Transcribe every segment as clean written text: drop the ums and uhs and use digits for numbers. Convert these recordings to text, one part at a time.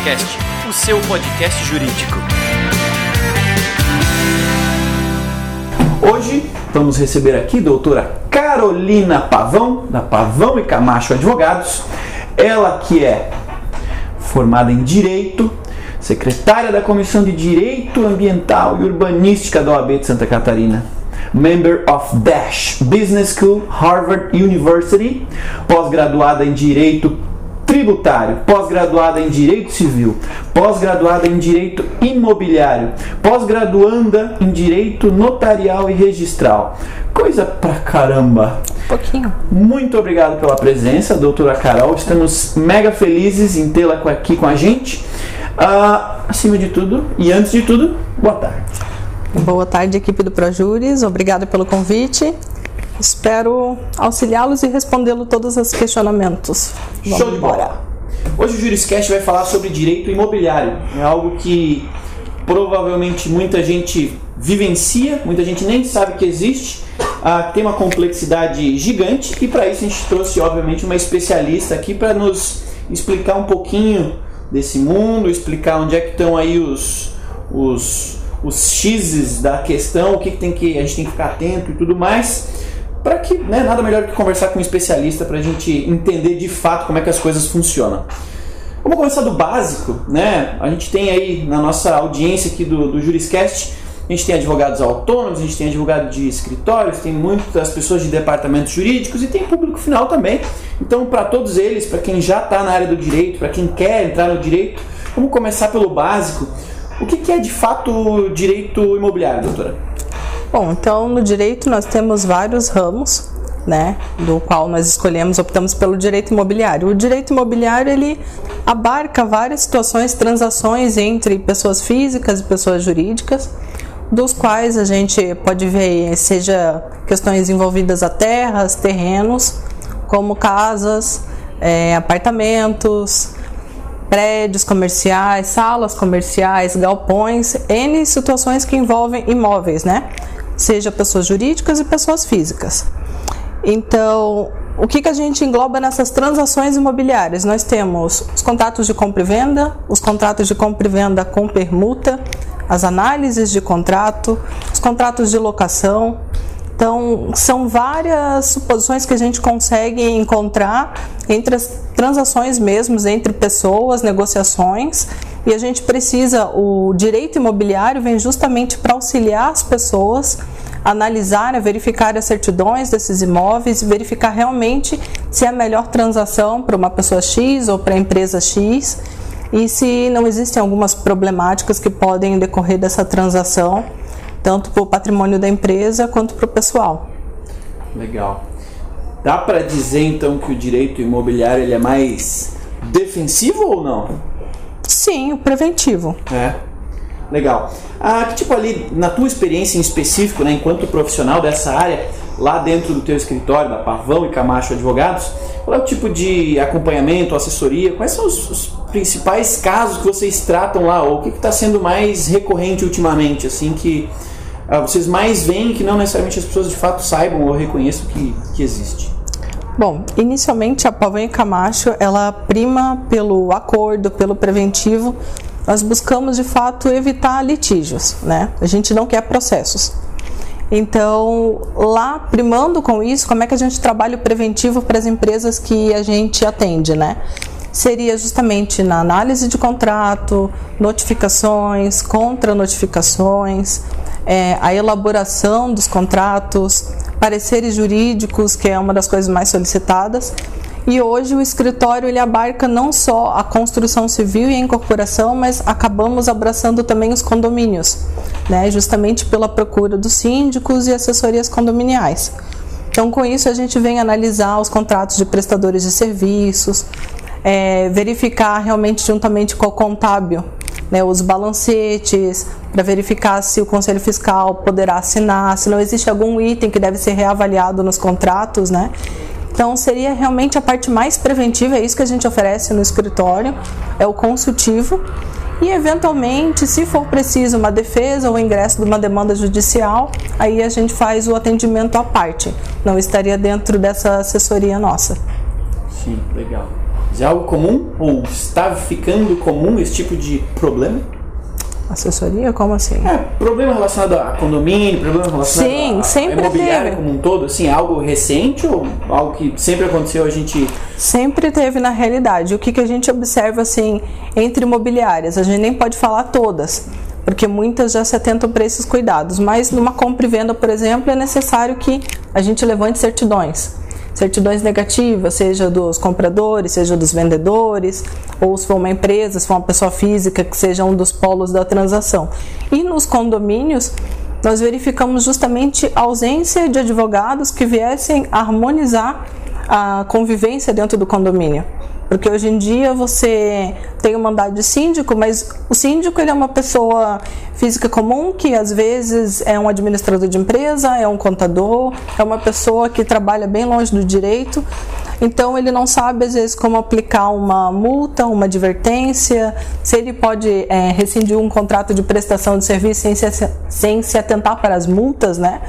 Juriscast, o seu podcast jurídico. Hoje vamos receber aqui a doutora Carolina Pavão, da Pavão e Camacho Advogados. Ela que é formada em Direito, secretária da Comissão de Direito Ambiental e Urbanística da OAB de Santa Catarina, member of Dash Business School, Harvard University, pós-graduada em Direito Tributário, pós-graduada em Direito Civil, pós-graduada em Direito Imobiliário, pós-graduanda em Direito Notarial e Registral. Coisa pra caramba! Um pouquinho. Muito obrigado pela presença, doutora Carol. Estamos mega felizes em tê-la aqui com a gente. Acima de tudo, e antes de tudo, boa tarde. Boa tarde, equipe do ProJuris. Obrigada pelo convite. Espero auxiliá-los e respondê-los todos os questionamentos. Show de bola! Hoje o Juriscast vai falar sobre direito imobiliário. É algo que provavelmente muita gente vivencia, muita gente nem sabe que existe. Tem uma complexidade gigante e para isso a gente trouxe, obviamente, uma especialista aqui para nos explicar um pouquinho desse mundo, explicar onde é que estão aí os x's da questão, o que a gente tem que ficar atento e tudo mais. Para que, nada melhor que conversar com um especialista para a gente entender de fato como é que as coisas funcionam. Vamos começar do básico, A gente tem aí na nossa audiência aqui do Juriscast, a gente tem advogados autônomos, a gente tem advogado de escritórios, tem muitas pessoas de departamentos jurídicos e tem público final também. Então, para todos eles, para quem já está na área do direito, para quem quer entrar no direito, vamos começar pelo básico. O que é de fato direito imobiliário, doutora? Bom, então no direito nós temos vários ramos, do qual nós optamos pelo direito imobiliário. O direito imobiliário, ele abarca várias situações, transações entre pessoas físicas e pessoas jurídicas, dos quais a gente pode ver, seja questões envolvidas a terras, terrenos, como casas, apartamentos, prédios comerciais, salas comerciais, galpões, N situações que envolvem imóveis, seja pessoas jurídicas e pessoas físicas. Então, o que a gente engloba nessas transações imobiliárias? Nós temos os contratos de compra e venda, os contratos de compra e venda com permuta, as análises de contrato, os contratos de locação. Então, são várias suposições que a gente consegue encontrar entre as transações mesmo, entre pessoas, negociações, e a gente precisa, o direito imobiliário vem justamente para auxiliar as pessoas a analisar, a verificar as certidões desses imóveis, verificar realmente se é a melhor transação para uma pessoa X ou para a empresa X, e se não existem algumas problemáticas que podem decorrer dessa transação, tanto para o patrimônio da empresa quanto para o pessoal. Legal. Dá para dizer então que o direito imobiliário ele é mais defensivo ou não? Sim, o preventivo. Legal. Que tipo ali, na tua experiência em específico, enquanto profissional dessa área, lá dentro do teu escritório, da Pavão e Camacho Advogados, qual é o tipo de acompanhamento, assessoria? Quais são os principais casos que vocês tratam lá? Ou o que está sendo mais recorrente ultimamente, assim, que vocês mais veem que não necessariamente as pessoas de fato saibam ou reconheçam que existe? Bom, inicialmente a Pavão e Camacho, ela prima pelo acordo, pelo preventivo. Nós buscamos de fato evitar litígios, A gente não quer processos. Então, lá, primando com isso, como é que a gente trabalha o preventivo para as empresas que a gente atende, Seria justamente na análise de contrato, notificações, contra-notificações, a elaboração dos contratos, pareceres jurídicos, que é uma das coisas mais solicitadas. E hoje o escritório ele abarca não só a construção civil e a incorporação, mas acabamos abraçando também os condomínios, justamente pela procura dos síndicos e assessorias condominiais. Então, com isso, a gente vem analisar os contratos de prestadores de serviços, verificar realmente juntamente com o contábil, os balancetes, para verificar se o Conselho Fiscal poderá assinar, se não existe algum item que deve ser reavaliado nos contratos, Então, seria realmente a parte mais preventiva, é isso que a gente oferece no escritório, é o consultivo. E, eventualmente, se for preciso uma defesa ou ingresso de uma demanda judicial, aí a gente faz o atendimento à parte. Não estaria dentro dessa assessoria nossa. Sim, legal. É algo comum ou está ficando comum esse tipo de problema? Assessoria? Como assim? Problema relacionado a condomínio, problema relacionado a imobiliário como um todo, assim, algo recente ou algo que sempre aconteceu, a gente... Sempre teve na realidade. O que a gente observa, assim, entre imobiliárias? A gente nem pode falar todas, porque muitas já se atentam para esses cuidados, mas numa compra e venda, por exemplo, é necessário que a gente levante certidões negativas, seja dos compradores, seja dos vendedores, ou se for uma empresa, se for uma pessoa física, que seja um dos polos da transação. E nos condomínios, nós verificamos justamente a ausência de advogados que viessem harmonizar a convivência dentro do condomínio. Porque hoje em dia você tem o mandado de síndico, mas o síndico ele é uma pessoa física comum que às vezes é um administrador de empresa, é um contador, é uma pessoa que trabalha bem longe do direito. Então ele não sabe às vezes como aplicar uma multa, uma advertência, se ele pode rescindir um contrato de prestação de serviço sem se atentar para as multas, né?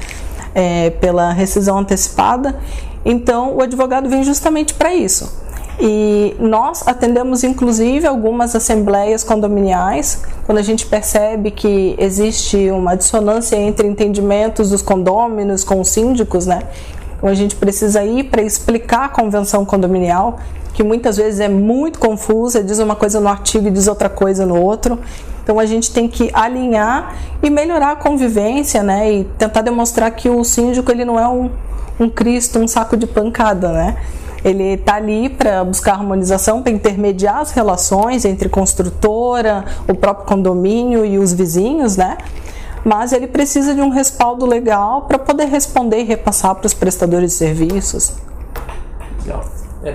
Pela rescisão antecipada. Então o advogado vem justamente para isso. E nós atendemos inclusive algumas assembleias condominiais, quando a gente percebe que existe uma dissonância entre entendimentos dos condôminos com os síndicos, né? Então a gente precisa ir para explicar a convenção condominial, que muitas vezes é muito confusa, diz uma coisa no artigo e diz outra coisa no outro. Então a gente tem que alinhar e melhorar a convivência, né? E tentar demonstrar que o síndico ele não é um Cristo, um saco de pancada, né? Ele está ali para buscar harmonização, para intermediar as relações entre construtora, o próprio condomínio e os vizinhos, né? Mas ele precisa de um respaldo legal para poder responder e repassar para os prestadores de serviços. Legal.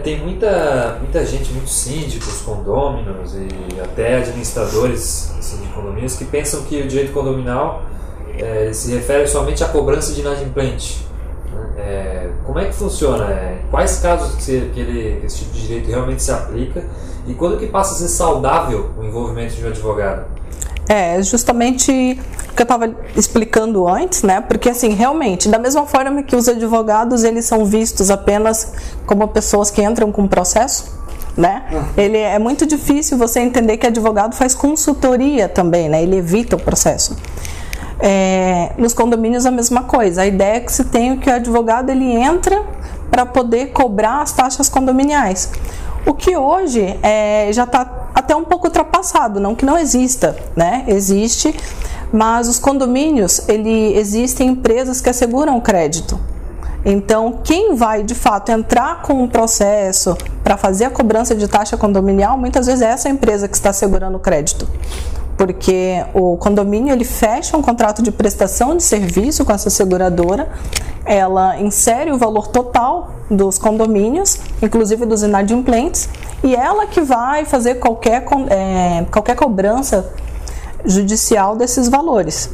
Tem muita gente, muitos síndicos, condôminos e até administradores assim, de condomínios que pensam que o direito condominal se refere somente à cobrança de inadimplente. Como é que funciona? Quais casos que esse tipo de direito realmente se aplica e quando que passa a ser saudável o envolvimento de um advogado? Justamente o que eu estava explicando antes, né? Porque assim, realmente, da mesma forma que os advogados eles são vistos apenas como pessoas que entram com processo, né? É muito difícil você entender que advogado faz consultoria também, né? Ele evita o processo. Nos condomínios a mesma coisa. A ideia é que se tenha que o advogado ele entra para poder cobrar as taxas condominiais. O que hoje já está até um pouco ultrapassado, não que não exista, né? Existe, mas os condomínios, existem empresas que asseguram o crédito. Então, quem vai de fato entrar com um processo para fazer a cobrança de taxa condominial, muitas vezes é essa empresa que está assegurando o crédito. Porque o condomínio ele fecha um contrato de prestação de serviço com essa seguradora, ela insere o valor total dos condomínios, inclusive dos inadimplentes, e ela que vai fazer qualquer cobrança judicial desses valores.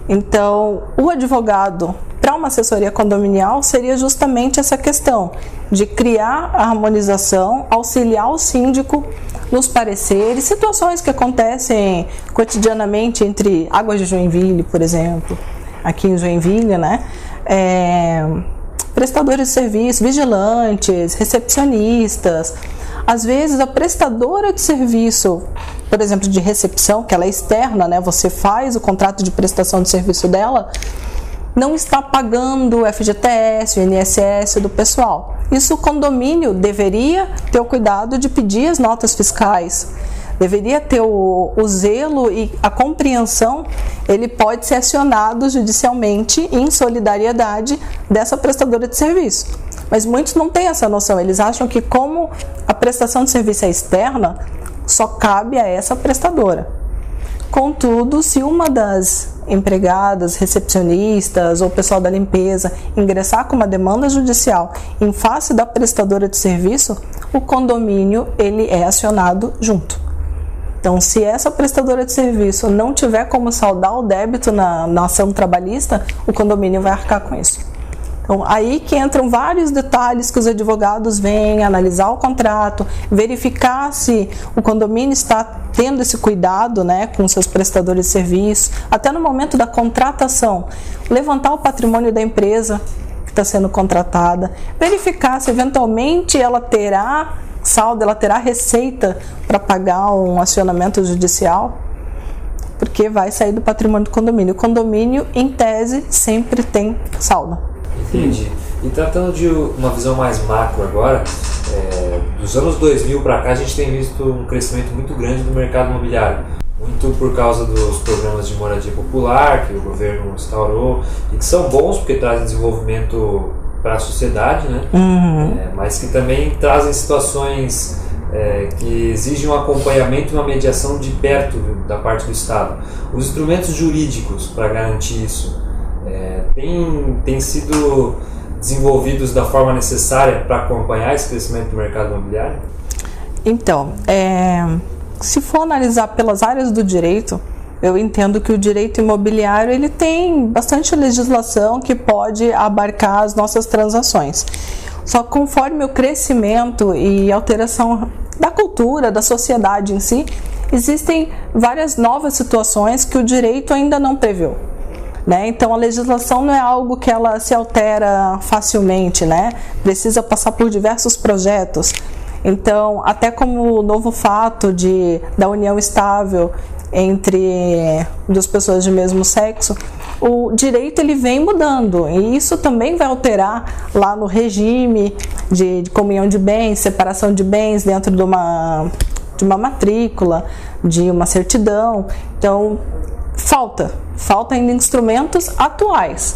Então, o advogado para uma assessoria condominial seria justamente essa questão de criar a harmonização, auxiliar o síndico nos pareceres, situações que acontecem cotidianamente entre Águas de Joinville, por exemplo, aqui em Joinville, né? Prestadores de serviço, vigilantes, recepcionistas. Às vezes a prestadora de serviço, por exemplo, de recepção, que ela é externa, né? Você faz o contrato de prestação de serviço dela, não está pagando o FGTS, o INSS do pessoal. Isso o condomínio deveria ter o cuidado de pedir as notas fiscais, deveria ter o zelo e a compreensão, ele pode ser acionado judicialmente em solidariedade dessa prestadora de serviço. Mas muitos não têm essa noção, eles acham que como a prestação de serviço é externa, só cabe a essa prestadora. Contudo, se uma das empregadas, recepcionistas ou pessoal da limpeza ingressar com uma demanda judicial em face da prestadora de serviço, o condomínio ele é acionado junto. Então, se essa prestadora de serviço não tiver como saldar o débito na ação trabalhista, o condomínio vai arcar com isso. Então, aí que entram vários detalhes que os advogados vêm analisar o contrato, verificar se o condomínio está tendo esse cuidado, né, com seus prestadores de serviço, até no momento da contratação, levantar o patrimônio da empresa que está sendo contratada, verificar se eventualmente ela terá saldo, ela terá receita para pagar um acionamento judicial? Porque vai sair do patrimônio do condomínio. O condomínio, em tese, sempre tem saldo. Entendi. E tratando de uma visão mais macro agora, dos anos 2000 para cá a gente tem visto um crescimento muito grande do mercado imobiliário. Muito por causa dos programas de moradia popular que o governo instaurou e que são bons porque trazem desenvolvimento para a sociedade, né? Mas que também trazem situações que exigem um acompanhamento e uma mediação de perto da parte do Estado. Os instrumentos jurídicos para garantir isso têm sido desenvolvidos da forma necessária para acompanhar esse crescimento do mercado imobiliário? Então, se for analisar pelas áreas do direito, eu entendo que o direito imobiliário ele tem bastante legislação que pode abarcar as nossas transações. Só que conforme o crescimento e alteração da cultura, da sociedade em si, existem várias novas situações que o direito ainda não previu. Né? Então a legislação não é algo que ela se altera facilmente, né? Precisa passar por diversos projetos. Então, até como o novo fato da união estável entre duas pessoas de mesmo sexo, o direito ele vem mudando e isso também vai alterar lá no regime de comunhão de bens, separação de bens dentro de uma matrícula, de uma certidão. Então, falta ainda instrumentos atuais.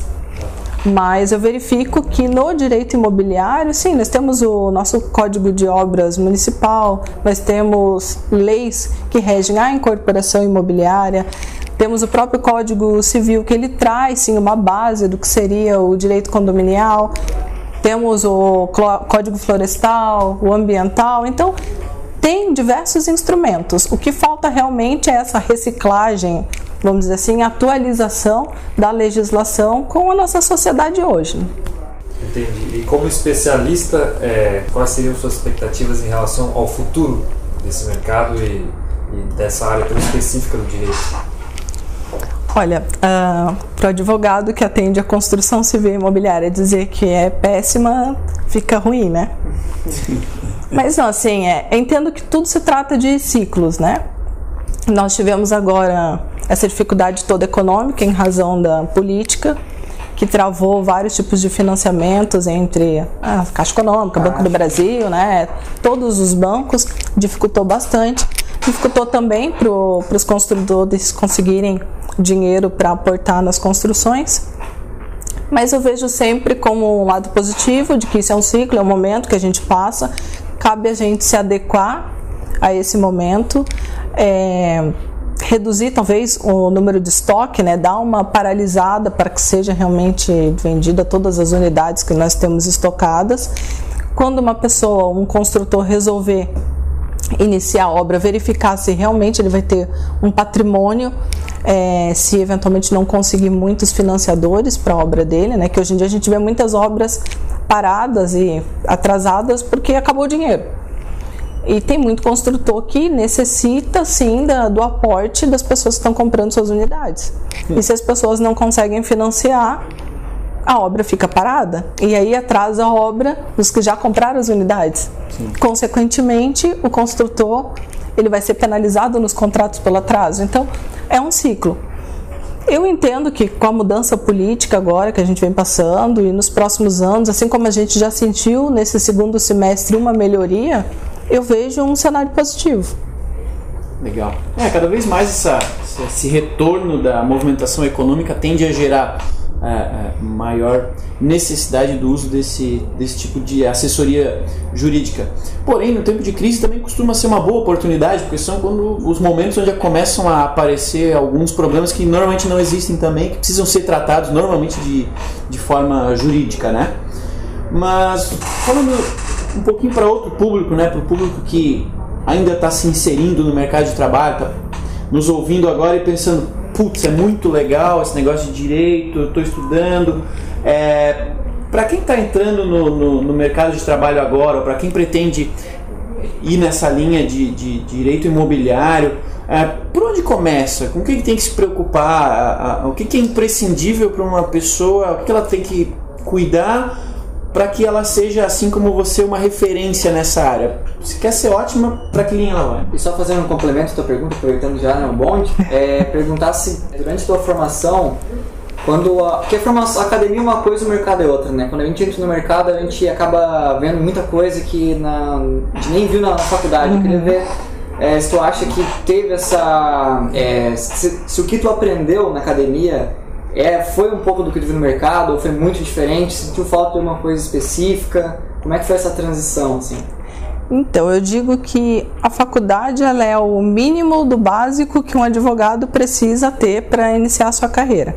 Mas eu verifico que no direito imobiliário, sim, nós temos o nosso Código de Obras Municipal, nós temos leis que regem a incorporação imobiliária, temos o próprio Código Civil que ele traz, sim, uma base do que seria o direito condominial, temos o Código Florestal, o Ambiental, então tem diversos instrumentos. O que falta realmente é essa reciclagem, vamos dizer assim, atualização da legislação com a nossa sociedade hoje. Entendi. E como especialista, quais seriam suas expectativas em relação ao futuro desse mercado e dessa área tão específica do direito? Olha, para o advogado que atende a construção civil e imobiliária dizer que é péssima, fica ruim, né? Mas não, assim, entendo que tudo se trata de ciclos, né? Nós tivemos agora essa dificuldade toda econômica em razão da política, que travou vários tipos de financiamentos entre a Caixa Econômica, Banco do Brasil, né? Todos os bancos, dificultou bastante. Dificultou também para os construtores conseguirem dinheiro para aportar nas construções. Mas eu vejo sempre como um lado positivo, de que isso é um ciclo, é um momento que a gente passa, cabe a gente se adequar a esse momento, reduzir talvez o número de estoque, né, dar uma paralisada para que seja realmente vendida todas as unidades que nós temos estocadas. Quando uma pessoa, um construtor resolver iniciar a obra, verificar se realmente ele vai ter um patrimônio, se eventualmente não conseguir muitos financiadores para a obra dele, né, que hoje em dia a gente vê muitas obras paradas e atrasadas porque acabou o dinheiro. E tem muito construtor que necessita, sim, do aporte das pessoas que estão comprando suas unidades. E se as pessoas não conseguem financiar, a obra fica parada. E aí atrasa a obra dos que já compraram as unidades. Sim. Consequentemente, o construtor ele vai ser penalizado nos contratos pelo atraso. Então, é um ciclo. Eu entendo que com a mudança política agora que a gente vem passando e nos próximos anos, assim como a gente já sentiu nesse segundo semestre uma melhoria, eu vejo um cenário positivo. Legal. Cada vez mais esse retorno da movimentação econômica tende a gerar maior necessidade do uso desse tipo de assessoria jurídica. Porém, no tempo de crise também costuma ser uma boa oportunidade, porque são quando os momentos onde começam a aparecer alguns problemas que normalmente não existem também, que precisam ser tratados normalmente de forma jurídica, né? Mas falando um pouquinho para outro público, né, para o público que ainda está se inserindo no mercado de trabalho, está nos ouvindo agora e pensando, putz, é muito legal esse negócio de direito, eu estou estudando. Para quem está entrando no mercado de trabalho agora, ou para quem pretende ir nessa linha de direito imobiliário, por onde começa? Com o que tem que se preocupar? O que é imprescindível para uma pessoa? O que ela tem que cuidar para que ela seja, assim como você, uma referência nessa área? se quer ser ótima, para que linha ela vai? E só fazendo um complemento à tua pergunta, aproveitando já, né, o bonde, perguntar se durante a tua formação, porque a academia é uma coisa e o mercado é outra, né? Quando a gente entra no mercado, a gente acaba vendo muita coisa que a gente nem viu na faculdade. Eu queria ver se tu acha que teve essa... se o que tu aprendeu na academia foi um pouco do que tu viu no mercado, ou foi muito diferente, sentiu falta de uma coisa específica? Como é que foi essa transição, assim? Então, eu digo que a faculdade ela é o mínimo do básico que um advogado precisa ter para iniciar a sua carreira.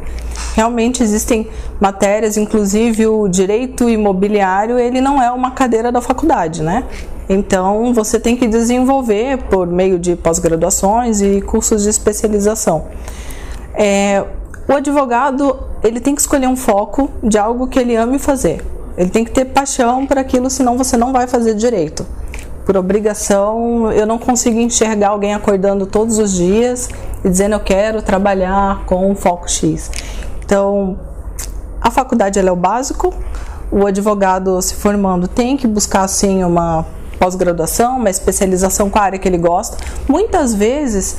Realmente existem matérias, inclusive o direito imobiliário, ele não é uma cadeira da faculdade, né? Então, você tem que desenvolver por meio de pós-graduações e cursos de especialização. O advogado, ele tem que escolher um foco de algo que ele ame fazer. Ele tem que ter paixão por aquilo, senão você não vai fazer direito. Por obrigação, eu não consigo enxergar alguém acordando todos os dias e dizendo eu quero trabalhar com um foco X. Então, a faculdade ela é o básico, o advogado se formando tem que buscar sim uma pós-graduação, uma especialização com a área que ele gosta. Muitas vezes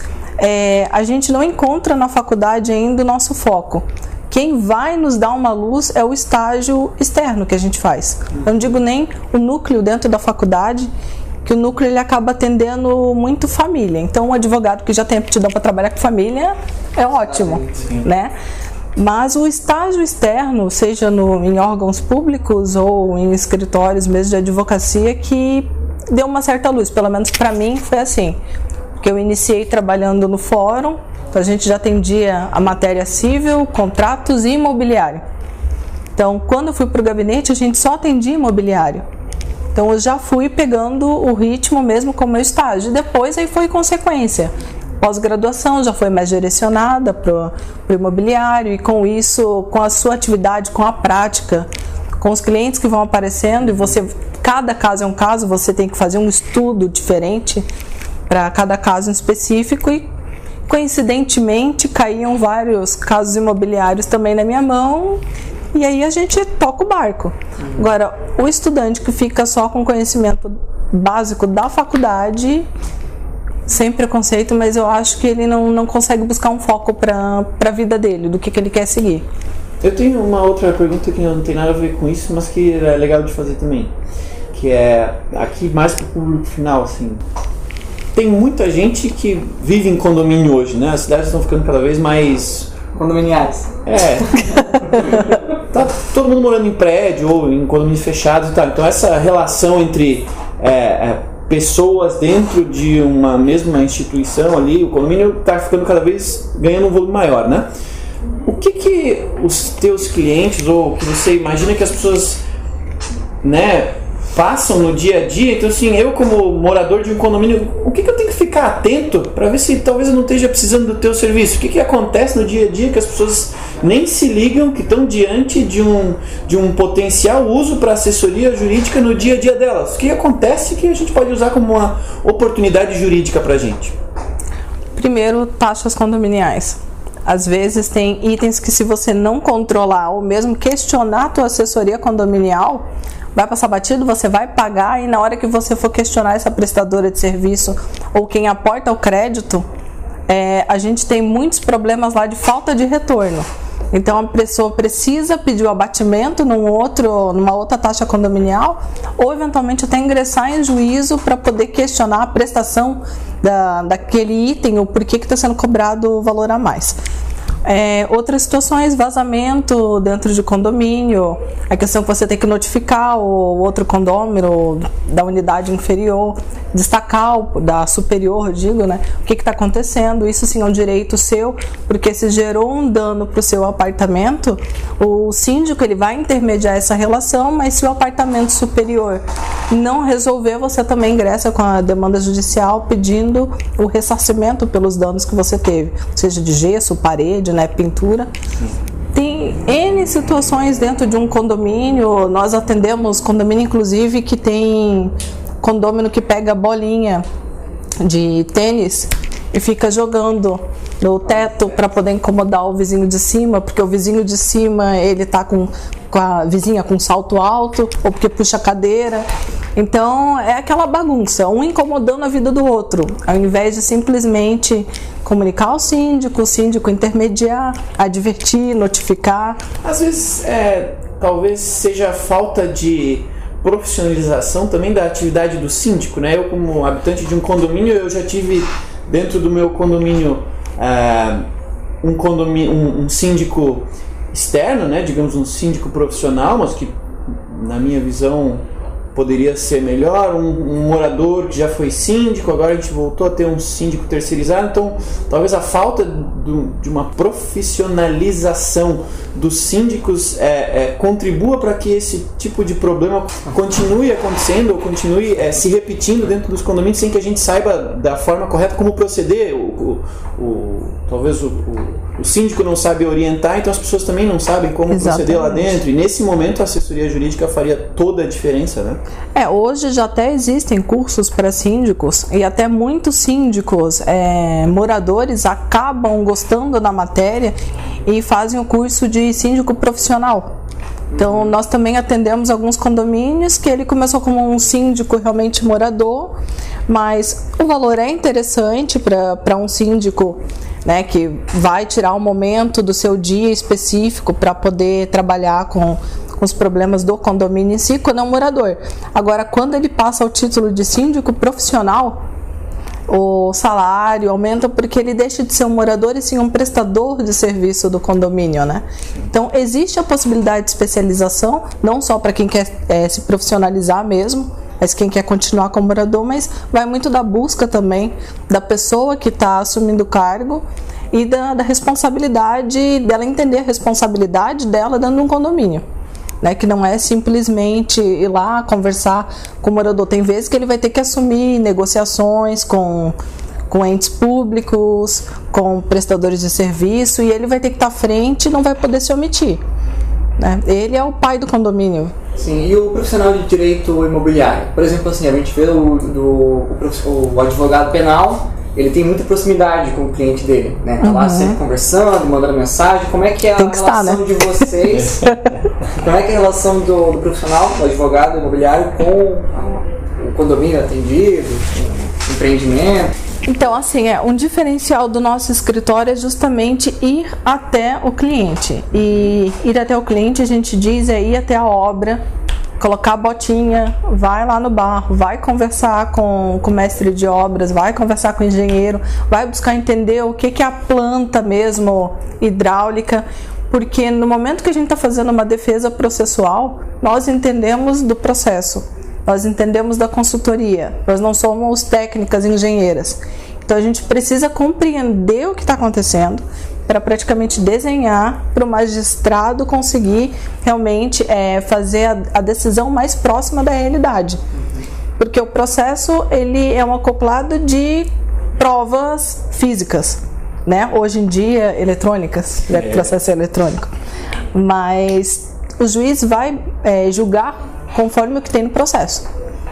a gente não encontra na faculdade ainda o nosso foco. Quem vai nos dar uma luz é o estágio externo que a gente faz. Eu não digo nem o núcleo dentro da faculdade, que o núcleo ele acaba atendendo muito família. Então, um advogado que já tem aptidão para trabalhar com família é ótimo, né? Mas o estágio externo, seja em órgãos públicos ou em escritórios mesmo de advocacia, que deu uma certa luz. Pelo menos para mim foi assim. Porque eu iniciei trabalhando no fórum, então a gente já atendia a matéria civil, contratos e imobiliário. Então, quando eu fui para o gabinete, a gente só atendia imobiliário. Então, eu já fui pegando o ritmo mesmo com o meu estágio. Depois, aí foi consequência. Pós-graduação já foi mais direcionada para o imobiliário e com isso, com a sua atividade, com a prática, com os clientes que vão aparecendo e cada caso é um caso, você tem que fazer um estudo diferente para cada caso em específico e coincidentemente caíam vários casos imobiliários também na minha mão e aí a gente toca o barco. Agora, o estudante que fica só com conhecimento básico da faculdade, sem preconceito, mas eu acho que ele não consegue buscar um foco para a vida dele, do que ele quer seguir. Eu tenho uma outra pergunta que não tem nada a ver com isso, mas que é legal de fazer também, que é aqui mais para o público final, assim. Tem muita gente que vive em condomínio hoje, né? As cidades estão ficando cada vez mais condominiais. Tá todo mundo morando em prédio ou em condomínios fechados e tal. Então essa relação entre pessoas dentro de uma mesma instituição ali, o condomínio está ficando cada vez ganhando um volume maior, né? O que os teus clientes ou que você imagina que as pessoas, né, passam no dia a dia? Então assim, eu como morador de um condomínio, o que eu tenho que ficar atento para ver se talvez eu não esteja precisando do teu serviço? O que acontece no dia a dia que as pessoas nem se ligam, que estão diante de um potencial uso para assessoria jurídica no dia a dia delas? O que acontece que a gente pode usar como uma oportunidade jurídica para a gente? Primeiro, taxas condominiais. Às vezes tem itens que se você não controlar ou mesmo questionar a tua assessoria condominial, vai passar batido, você vai pagar e na hora que você for questionar essa prestadora de serviço ou quem aporta o crédito, a gente tem muitos problemas lá de falta de retorno. Então a pessoa precisa pedir o abatimento numa outra taxa condominial ou eventualmente até ingressar em juízo para poder questionar a prestação daquele item, o porquê que está sendo cobrado o valor a mais. Outras situações, vazamento dentro de condomínio, a questão que você tem que notificar o outro condômino da unidade inferior, destacar da superior, digo, né? O que está acontecendo, isso sim é um direito seu, porque se gerou um dano para o seu apartamento, o síndico ele vai intermediar essa relação, mas se o apartamento superior não resolver, você também ingressa com a demanda judicial pedindo o ressarcimento pelos danos que você teve, seja de gesso, parede, né, pintura. Tem N situações dentro de um condomínio, nós atendemos condomínio inclusive que tem condômino que pega bolinha de tênis e fica jogando no teto para poder incomodar o vizinho de cima, porque o vizinho de cima ele tá com a vizinha com salto alto ou porque puxa a cadeira. Então é aquela bagunça, um incomodando a vida do outro, ao invés de simplesmente comunicar ao síndico, o síndico intermediar, advertir, notificar. Às vezes, talvez seja falta de profissionalização também da atividade do síndico, né? Eu, como habitante de um condomínio, eu já tive dentro do meu condomínio um síndico externo, né? Digamos, um síndico profissional, mas que, na minha visão, poderia ser melhor, um morador que já foi síndico, agora a gente voltou a ter um síndico terceirizado, então talvez a falta de uma profissionalização dos síndicos contribua para que esse tipo de problema continue acontecendo ou continue se repetindo dentro dos condomínios sem que a gente saiba da forma correta como proceder. Talvez o síndico não sabe orientar, então as pessoas também não sabem como proceder lá dentro, e nesse momento a assessoria jurídica faria toda a diferença, né? Hoje já até existem cursos para síndicos e até muitos síndicos moradores acabam gostando da matéria e fazem o curso de síndico profissional. Então nós também atendemos alguns condomínios que ele começou como um síndico realmente morador, mas o valor é interessante para um síndico, né, que vai tirar um momento do seu dia específico para poder trabalhar com os problemas do condomínio em si, quando é um morador. Agora, quando ele passa ao título de síndico profissional, o salário aumenta porque ele deixa de ser um morador e sim um prestador de serviço do condomínio, né? Então, existe a possibilidade de especialização, não só para quem quer se profissionalizar mesmo, mas quem quer continuar como morador, mas vai muito da busca também da pessoa que está assumindo o cargo e da responsabilidade dela, entender a responsabilidade dela dentro de um condomínio, né? Que não é simplesmente ir lá conversar com o morador. Tem vezes que ele vai ter que assumir negociações com entes públicos, com prestadores de serviço, e ele vai ter que estar à frente e não vai poder se omitir, né? Ele é o pai do condomínio. Sim, e o profissional de direito imobiliário? Por exemplo, assim, a gente vê o advogado penal, ele tem muita proximidade com o cliente dele, né? Tá lá sempre conversando, mandando mensagem. Como é que é a relação de vocês? Como é que é a relação do profissional, do advogado imobiliário com o condomínio atendido, com o empreendimento? Então, assim, um diferencial do nosso escritório é justamente ir até o cliente. E ir até o cliente, a gente diz, ir até a obra, colocar a botinha, vai lá no barro, vai conversar com o mestre de obras, vai conversar com o engenheiro, vai buscar entender o que é a planta mesmo hidráulica, porque no momento que a gente está fazendo uma defesa processual, nós entendemos do processo. Nós entendemos da consultoria, nós não somos técnicas engenheiras. Então a gente precisa compreender o que está acontecendo para praticamente desenhar para o magistrado conseguir realmente fazer a decisão mais próxima da realidade. Porque o processo ele é um acoplado de provas físicas, né? Hoje em dia eletrônicas, processo eletrônico. Mas o juiz vai julgar conforme o que tem no processo.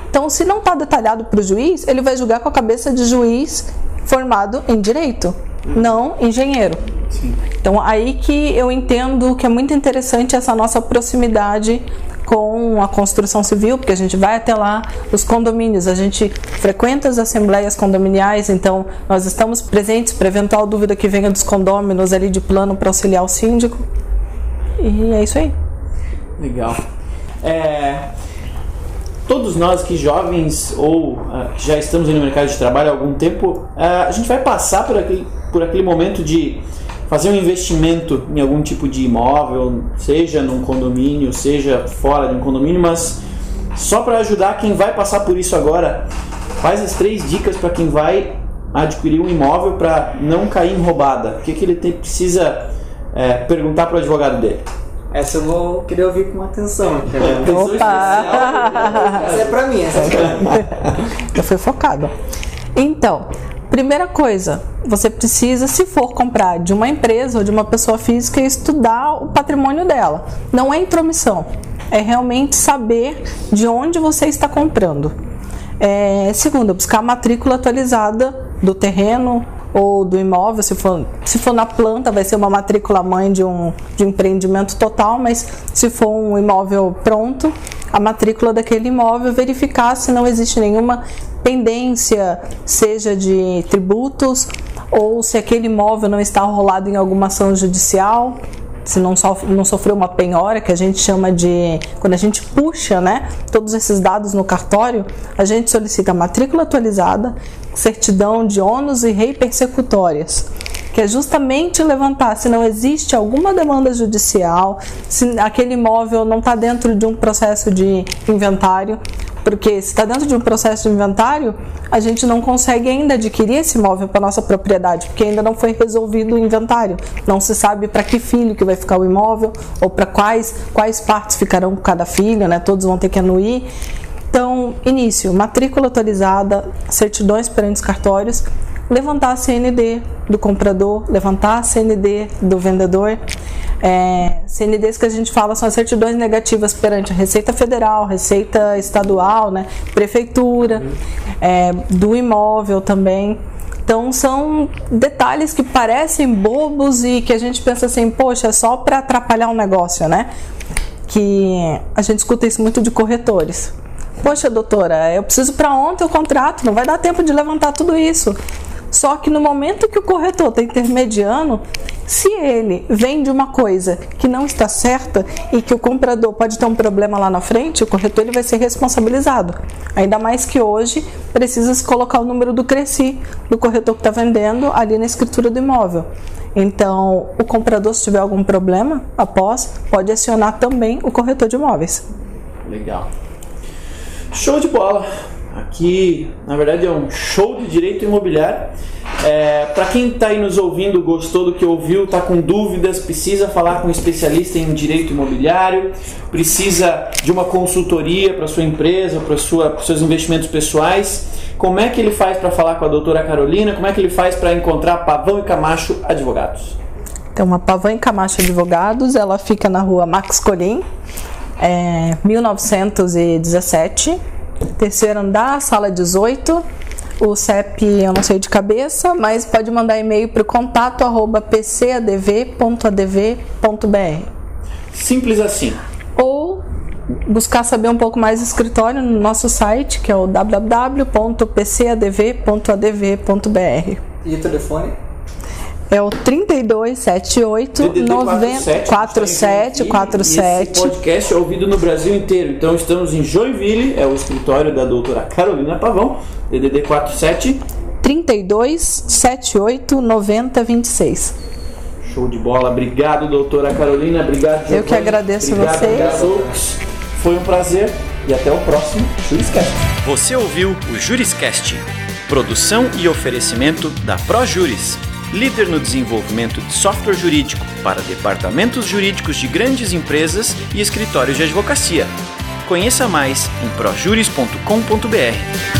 Então, se não está detalhado para o juiz, ele vai julgar com a cabeça de juiz formado em direito, não engenheiro. Sim. Então, aí que eu entendo que é muito interessante essa nossa proximidade com a construção civil, porque a gente vai até lá, os condomínios, a gente frequenta as assembleias condominiais, então nós estamos presentes para eventual dúvida que venha dos condôminos ali de plano para auxiliar o síndico. E é isso aí. Legal. Todos nós que jovens ou que já estamos no mercado de trabalho há algum tempo, a gente vai passar por aquele momento de fazer um investimento em algum tipo de imóvel, seja num condomínio, seja fora de um condomínio, mas só para ajudar quem vai passar por isso agora, faz as 3 dicas para quem vai adquirir um imóvel para não cair em roubada. O que ele precisa perguntar para o advogado dele? Essa eu vou querer ouvir com atenção. Opa! Essa é pra mim, Eu fui focado. Então, primeira coisa, você precisa, se for comprar de uma empresa ou de uma pessoa física, estudar o patrimônio dela. Não é intromissão, é realmente saber de onde você está comprando. Segunda, buscar a matrícula atualizada do terreno ou do imóvel. Se for na planta, vai ser uma matrícula mãe de um empreendimento total, mas se for um imóvel pronto, a matrícula daquele imóvel, verificar se não existe nenhuma pendência, seja de tributos, ou se aquele imóvel não está rolado em alguma ação judicial, se não sofreu uma penhora, que a gente chama de... Quando a gente puxa, né, todos esses dados no cartório, a gente solicita a matrícula atualizada, certidão de ônus e rei persecutórias, que é justamente levantar se não existe alguma demanda judicial, se aquele imóvel não está dentro de um processo de inventário, porque se está dentro de um processo de inventário, a gente não consegue ainda adquirir esse imóvel para nossa propriedade, porque ainda não foi resolvido o inventário. Não se sabe para que filho que vai ficar o imóvel, ou para quais partes ficarão com cada filho, né? Todos vão ter que anuir. Então, início, matrícula atualizada, certidões perante os cartórios, levantar a CND do comprador, levantar a CND do vendedor. CNDs que a gente fala são as certidões negativas perante a Receita Federal, Receita Estadual, né, Prefeitura, do imóvel também. Então são detalhes que parecem bobos e que a gente pensa assim, poxa, é só para atrapalhar um negócio, né? Que a gente escuta isso muito de corretores. Poxa, doutora, eu preciso para ontem o contrato, não vai dar tempo de levantar tudo isso. Só que no momento que o corretor está intermediando, se ele vende uma coisa que não está certa e que o comprador pode ter um problema lá na frente, o corretor ele vai ser responsabilizado. Ainda mais que hoje precisa-se colocar o número do CRECI do corretor que está vendendo ali na escritura do imóvel. Então, o comprador, se tiver algum problema após, pode acionar também o corretor de imóveis. Legal. Show de bola. Aqui, na verdade, é um show de direito imobiliário. Para quem está aí nos ouvindo, gostou do que ouviu, está com dúvidas, precisa falar com um especialista em direito imobiliário, precisa de uma consultoria para sua empresa, para os seus investimentos pessoais, como é que ele faz para falar com a doutora Carolina? Como é que ele faz para encontrar Pavão e Camacho Advogados? Então, a Pavão e Camacho Advogados, ela fica na rua Max Colim, 1917, terceiro andar, sala 18, o CEP eu não sei de cabeça, mas pode mandar e-mail para o contato@pcadv.adv.br. Simples assim. Ou buscar saber um pouco mais do escritório no nosso site, que é o www.pcadv.adv.br. E o telefone? É o 3278 4747. Esse podcast é ouvido no Brasil inteiro. Então estamos em Joinville, é o escritório da doutora Carolina Pavão, DDD 47 3278 9026. Show de bola. Obrigado, doutora Carolina. Obrigado, Giovanni. Eu que agradeço vocês. Foi um prazer e até o próximo Juriscast. Você ouviu o Juriscast, produção e oferecimento da ProJuris, líder no desenvolvimento de software jurídico para departamentos jurídicos de grandes empresas e escritórios de advocacia. Conheça mais em projuris.com.br.